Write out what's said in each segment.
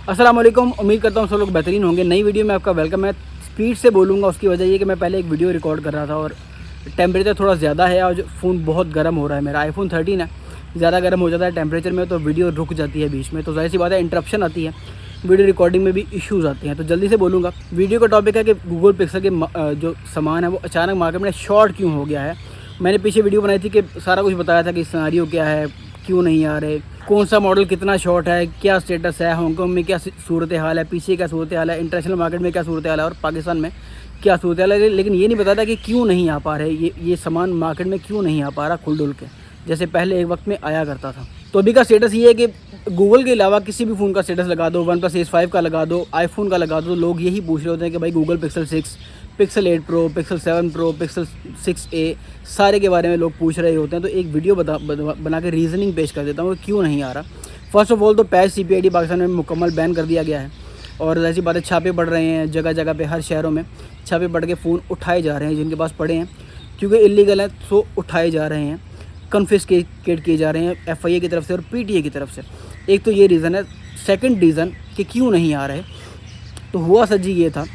अस्सलाम वालेकुम। उम्मीद करता हूँ सब लोग बेहतरीन होंगे। नई वीडियो में आपका वेलकम है। स्पीड से बोलूँगा, उसकी वजह ये कि मैं पहले एक वीडियो रिकॉर्ड कर रहा था और टेम्परेचर थोड़ा ज़्यादा है और फ़ोन बहुत गर्म हो रहा है। मेरा आईफोन 13 है, ज़्यादा गर्म हो जाता है टेम्परेचर में तो वीडियो रुक जाती है बीच में, तो ज़ाहिर सी बात है इंटरप्शन आती है, वीडियो रिकॉर्डिंग में भी इश्यूज़ आते हैं। तो जल्दी से बोलूँगा, वीडियो का टॉपिक है कि गूगल पिक्सल के जो सामान है वो अचानक मार्केट में शॉर्ट क्यों हो गया है। मैंने पीछे वीडियो बनाई थी कि सारा कुछ बताया था कि सिनेरियो क्या है, क्यों नहीं आ रहे, कौन सा मॉडल कितना शॉर्ट है, क्या स्टेटस है, हांगकॉन्ग में क्या सूरत हाल है, पीछे क्या सूरत हाल है, इंटरनेशनल मार्केट में क्या सूरत हाल है और पाकिस्तान में क्या सूरत हाल है। लेकिन ये नहीं बताता कि क्यों नहीं आ पा रहे ये सामान मार्केट में, क्यों नहीं आ पा रहा खुल डुल के, जैसे पहले एक वक्त में आया करता था। तो अभी का स्टेटस ये है कि गूगल के अलावा किसी भी फ़ोन का स्टेटस लगा दो, वन प्लस एस 5 का लगा दो, आईफोन का लगा दो, तो लोग यही पूछ रहे होते हैं कि भाई Google pixel 6, pixel 8 pro, pixel 7 pro, pixel 6a सारे के बारे में लोग पूछ रहे होते हैं। तो एक वीडियो बना के रीज़निंग पेश कर देता हूँ कि क्यों नहीं आ रहा। फ़र्स्ट ऑफ ऑल तो पैच CPID पाकिस्तान में मुकम्मल बैन कर दिया गया है और ऐसी बातें छापे पड़ रहे हैं जगह जगह पे, हर शहरों में छापे पड़ के फ़ोन उठाए जा रहे हैं जिनके पास पड़े हैं, क्योंकि इलीगल है तो उठाए जा रहे हैं, कन्फिस्केट किए जा रहे हैं FIA की तरफ से और PTA की तरफ से। एक तो ये रीज़न है। सेकंड रीज़न कि क्यों नहीं आ रहे, तो हुआ सर जी ये था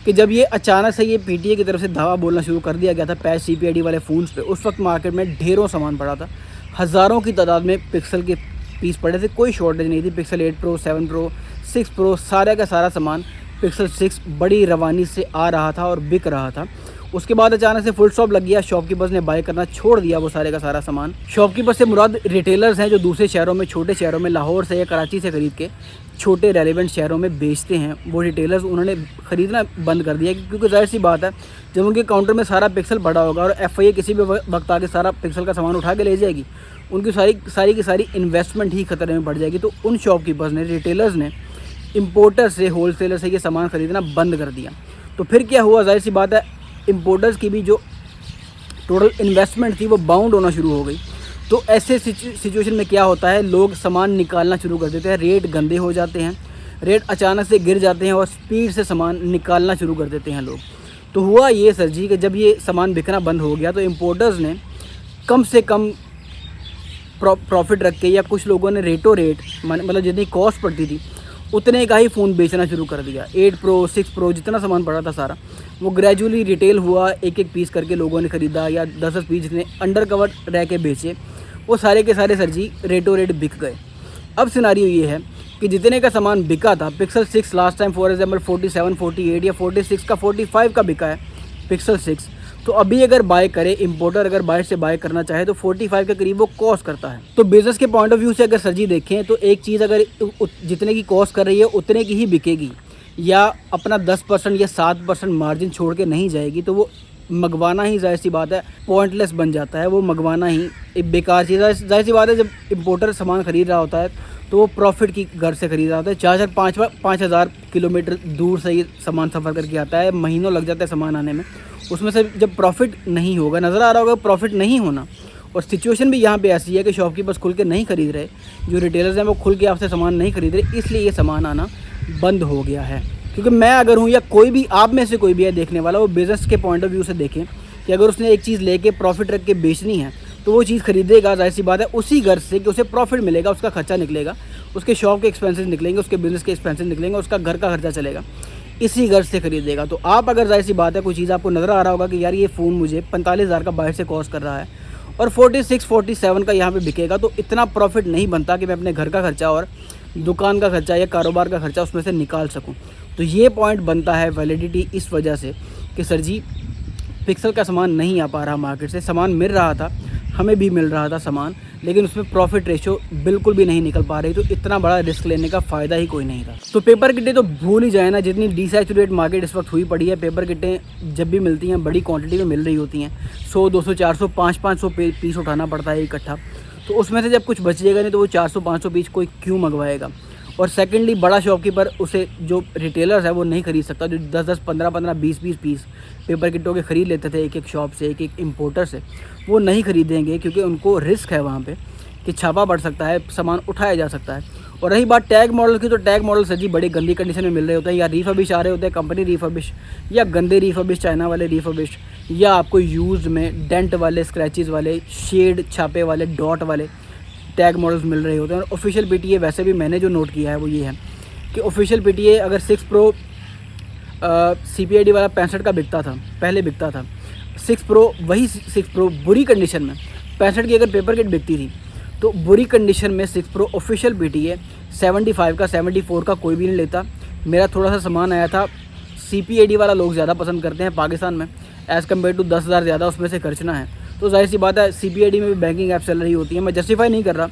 कि जब ये अचानक से ये PTA की तरफ से धावा बोलना शुरू कर दिया गया था पैच CPID वाले फ़ोन्स पे, उस वक्त मार्केट में ढेरों सामान पड़ा था, हज़ारों की तादाद में पिक्सल के पीस पड़े थे, कोई शॉर्टेज नहीं थी। पिक्सल 8 प्रो, 7 प्रो, 6 प्रो, सारा का सारा सामान पिक्सल 6 बड़ी रवानी से आ रहा था और बिक रहा था। उसके बाद अचानक से फुल स्टॉप लग गया, शॉपकीपर्स ने बाय करना छोड़ दिया वो सारे का सारा सामान। शॉपकीपर से मुराद रिटेलर्स हैं जो दूसरे शहरों में, छोटे शहरों में, लाहौर से या कराची से खरीद के छोटे रेलिवेंट शहरों में बेचते हैं। वो रिटेलर्स उन्होंने ख़रीदना बंद कर दिया, क्योंकि जाहिर सी बात है जब उनके काउंटर में सारा पिक्सल पड़ा होगा और FIA किसी भी वक्त आके सारा पिक्सल का सामान उठा के ले जाएगी, उनकी सारी की सारी इन्वेस्टमेंट ही खतरे में पड़ जाएगी। तो उन शॉपकीपर्स ने, रिटेलर्स ने इम्पोर्टर से, होलसेलर से ये सामान ख़रीदना बंद कर दिया। तो फिर क्या हुआ, जाहिर सी बात है इम्पोर्टर्स की भी जो टोटल इन्वेस्टमेंट थी वो बाउंड होना शुरू हो गई। तो ऐसे सिचुएशन में क्या होता है, लोग सामान निकालना शुरू कर देते हैं, रेट गंदे हो जाते हैं, रेट अचानक से गिर जाते हैं और स्पीड से सामान निकालना शुरू कर देते हैं लोग। तो हुआ ये सर जी कि जब ये सामान बिकना बंद हो गया तो इम्पोर्टर्स ने कम से कम प्रॉफिट रख के, या कुछ लोगों ने रेटो रेट मतलब जितनी कॉस्ट पड़ती थी उतने का ही फ़ोन बेचना शुरू कर दिया। 8 प्रो, 6 प्रो जितना सामान पड़ा था सारा वो ग्रेजुअली रिटेल हुआ, एक एक पीस करके लोगों ने ख़रीदा, या 10-10 पीस जितने अंडर कवर रह के बेचे वो सारे के सारे सर जी रेटो रेट बिक गए। अब सिनारियो ये है कि जितने का सामान बिका था, pixel 6 last time for example 47, 48 या 46 का 45 का बिका है पिक्सल 6, तो अभी अगर बाय करे इम्पोर्टर, अगर बाहर से बाय करना चाहे तो 45 के करीब वो कॉस्ट करता है। तो बिज़नेस के पॉइंट ऑफ व्यू से अगर सर जी देखें तो एक चीज़ अगर जितने की कॉस्ट कर रही है उतने की ही बिकेगी, या अपना 10% या 7% मार्जिन छोड़ के नहीं जाएगी, तो वो मंगवाना ही, जाहिर सी बात है, पॉइंटलेस बन जाता है। वो मंगवाना ही एक बेकार चीज़ है। जाहिर सी बात है जब इम्पोर्टर सामान ख़रीद रहा होता है तो वो प्रॉफिट की घर से ख़रीद रहा होता है, 4,000-5,000 किलोमीटर दूर से ये सामान सफ़र करके आता है, महीनों लग जाता है सामान आने में। उसमें से जब प्रॉफिट नहीं होगा, नज़र आ रहा होगा प्रॉफिट नहीं होना, और सिचुएशन भी यहाँ पे ऐसी है कि शॉपकीपर्स खुल के नहीं ख़रीद रहे, जो रिटेलर्स हैं वो खुल के आपसे सामान नहीं खरीद रहे, इसलिए ये सामान आना बंद हो गया है। क्योंकि मैं अगर हूँ या कोई भी आप में से कोई भी है देखने वाला, वो बिज़नेस के पॉइंट ऑफ व्यू से देखें कि अगर उसने एक चीज़ लेके प्रॉफिट रख के बेचनी है तो वो चीज़ ख़रीदेगा, जाहिर सी बात है उसी घर से कि उसे प्रॉफिट मिलेगा, उसका खर्चा निकलेगा, उसके शॉप के एक्सपेंसेस निकलेंगे, उसके बिज़नेस के एक्सपेंसेस निकलेंगे, उसका घर का खर्चा चलेगा, इसी घर से ख़रीदेगा। तो आप अगर, जाहिर सी बात है, कोई चीज़ आपको नज़र आ रहा होगा कि यार ये फ़ोन मुझे 45,000 का बाहर से कॉस्ट कर रहा है और 46, 47 का यहाँ पे बिकेगा, तो इतना प्रॉफिट नहीं बनता कि मैं अपने घर का खर्चा और दुकान का खर्चा या कारोबार का खर्चा उसमें से निकाल सकूँ। तो ये पॉइंट बनता है वैलिडिटी इस वजह से कि सर जी पिक्सल का सामान नहीं आ पा रहा मार्केट से। सामान मिल रहा था, हमें भी मिल रहा था सामान, लेकिन उसमें प्रॉफिट रेशो बिल्कुल भी नहीं निकल पा रही, तो इतना बड़ा रिस्क लेने का फ़ायदा ही कोई नहीं था। तो पेपर किटें तो भूल ही जाए ना, जितनी डिसैचुरेट मार्केट इस वक्त हुई पड़ी है, पेपर किटें जब भी मिलती हैं बड़ी क्वांटिटी में मिल रही होती हैं, 100, 200, 400, 500 पीस उठाना पड़ता है इकट्ठा, तो उसमें से जब कुछ बचिएगा नहीं तो वो 400-500 पीस कोई क्यों मंगवाएगा। और सेकेंडली बड़ा शॉपकीपर उसे, जो रिटेलर्स है वो नहीं खरीद सकता, जो 10-10, 15-15, 20-20 पीस पेपर किटों के ख़रीद लेते थे एक एक शॉप से, एक एक इम्पोर्टर से, वो नहीं खरीदेंगे, क्योंकि उनको रिस्क है वहाँ पे कि छापा बढ़ सकता है, सामान उठाया जा सकता है। और रही बात टैग मॉडल की, तो टैग मॉडल सर जी बड़ी गंदी कंडीशन में मिल रहे होते हैं, या रिफर्बिश आ रहे होते हैं, कंपनी रिफर्बिश, या गंदे रिफर्बिश, चाइना वाले रिफर्बिश, या आपको यूज़ में डेंट वाले, स्क्रैचेस वाले, शेड छापे वाले, डॉट वाले टैग मॉडल्स मिल रहे होते हैं। और ऑफिशियल PTA वैसे भी मैंने जो नोट किया है वो ये है कि ऑफिशियल PTA अगर 6 Pro CPID वाला 65 का बिकता था, पहले बिकता था 6 Pro, वही 6 Pro बुरी कंडीशन में 65 की अगर पेपर किट बिकती थी, तो बुरी कंडीशन में 6 Pro ऑफिशियल PTA 75 का 74 का कोई भी नहीं लेता। मेरा थोड़ा सा सामान आया था, CPID वाला लोग ज़्यादा पसंद करते हैं पाकिस्तान में, एज़ कम्पेयर टू 10,000 ज़्यादा उसमें से खर्चना है, तो जाहिर सी बात है CPID में भी बैंकिंग ऐप चल रही होती है। मैं जस्टिफाई नहीं कर रहा,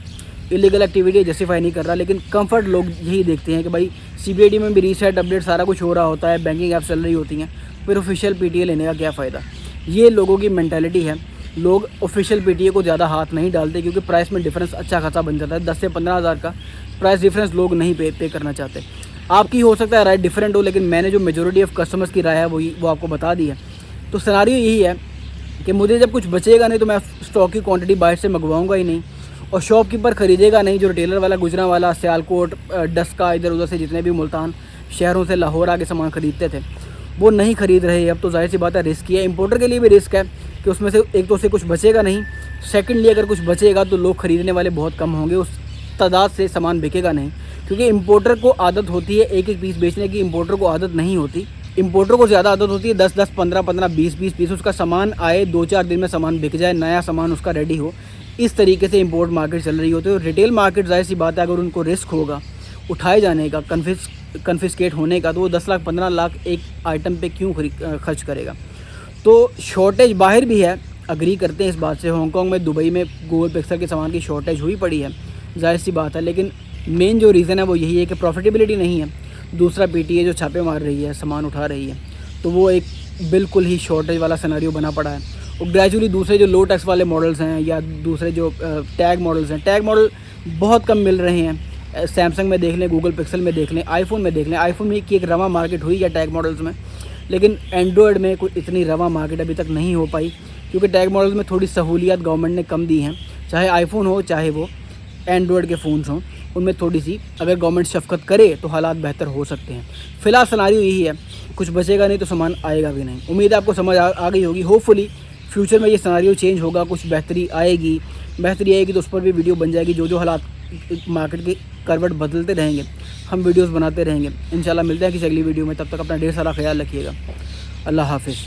इलीगल एक्टिविटी जस्टिफाई नहीं कर रहा, लेकिन कंफर्ट लोग यही देखते हैं कि भाई CPID में भी रीसेट अपडेट सारा कुछ हो रहा होता है, बैंकिंग ऐप चल रही होती हैं, फिर ऑफिशियल PTA लेने का क्या फ़ायदा। ये लोगों की मैंटेलिटी है। लोग ऑफिशियल PTA को ज़्यादा हाथ नहीं डालते क्योंकि प्राइस में डिफरेंस अच्छा खासा बन जाता है। 10 से 15,000 का प्राइस डिफरेंस लोग नहीं पे करना चाहते। आपकी हो सकता है राय डिफरेंट हो, लेकिन मैंने जो मेजोरिटी ऑफ कस्टमर्स की राय है वो आपको बता दी है। तो सिनेरियो यही है कि मुझे जब कुछ बचेगा नहीं तो मैं स्टॉक की क्वांटिटी बाहर से मंगवाऊंगा ही नहीं, और शॉपकीपर ख़रीदेगा नहीं। जो रिटेलर वाला, गुजरांवाला, सियालकोट, डस्का, इधर उधर से जितने भी मुल्तान शहरों से लाहौर आके सामान ख़रीदते थे, वो नहीं ख़रीद रहे। अब तो जाहिर सी बात है रिस्क है। इंपोर्टर के लिए भी रिस्क है कि उसमें से एक तो उसे कुछ बचेगा नहीं, सेकेंडली अगर कुछ बचेगा तो लोग ख़रीदने वाले बहुत कम होंगे, उस तादाद से सामान बिकेगा नहीं। क्योंकि इंपोर्टर को आदत होती है एक एक पीस बेचने की, इंपोर्टर को आदत नहीं होती। इंपोर्टर को ज़्यादा आदत होती है 10-10, 15-15, 20-20 पीस, उसका सामान आए 2-4 दिन में सामान बिक जाए, नया सामान उसका रेडी हो। इस तरीके से इंपोर्ट मार्केट चल रही होती है। रिटेल मार्केट जाहिर सी बात है अगर उनको रिस्क होगा उठाए जाने का, कन्फिस्केट होने का, तो वो 10 लाख 15 लाख एक आइटम पे क्यों खर्च करेगा। तो शॉर्टेज बाहर भी है, अग्री करते हैं इस बात से। हांगकॉन्ग में, दुबई में गूगल पिक्सल के सामान की शॉर्टेज हुई पड़ी है, जाहिर सी बात है, लेकिन मेन जो रीज़न है वो यही है कि प्रॉफिटेबिलिटी नहीं है। दूसरा PTA जो छापे मार रही है, सामान उठा रही है, तो वो एक बिल्कुल ही शॉर्टेज वाला सिनेरियो बना पड़ा है। और ग्रेजुअली दूसरे जो लो टैक्स वाले मॉडल्स हैं या दूसरे जो टैग मॉडल्स हैं, टैग मॉडल बहुत कम मिल रहे हैं। सैमसंग में देख लें, गूगल पिक्सल में देख लें, आईफोन में देख लें। आईफोन में की एक रवा मार्केट हुई है टैग मॉडल्स में, लेकिन एंड्रॉयड में कोई इतनी रवा मार्केट अभी तक नहीं हो पाई, क्योंकि टैग मॉडल्स में थोड़ी सहूलियत गवर्नमेंट ने कम दी हैं। चाहे आईफोन हो, चाहे वो एंड्रॉयड के फ़ोन्स हों, उनमें थोड़ी सी अगर गवर्नमेंट शफकत करे तो हालात बेहतर हो सकते हैं। फ़िलहाल सिनेरियो यही है, कुछ बचेगा नहीं तो सामान आएगा भी नहीं। उम्मीद है आपको समझ आ गई होगी। होपफुली फ्यूचर में ये सिनेरियो चेंज होगा, कुछ बेहतरी आएगी तो उस पर भी वीडियो बन जाएगी। जो हालात मार्केट के करवट बदलते रहेंगे हम वीडियोस बनाते रहेंगे। इंशाल्लाह मिलते हैं किसी अगली वीडियो में, तब तक अपना ढेर सारा ख्याल रखिएगा। अल्लाह हाफिज़।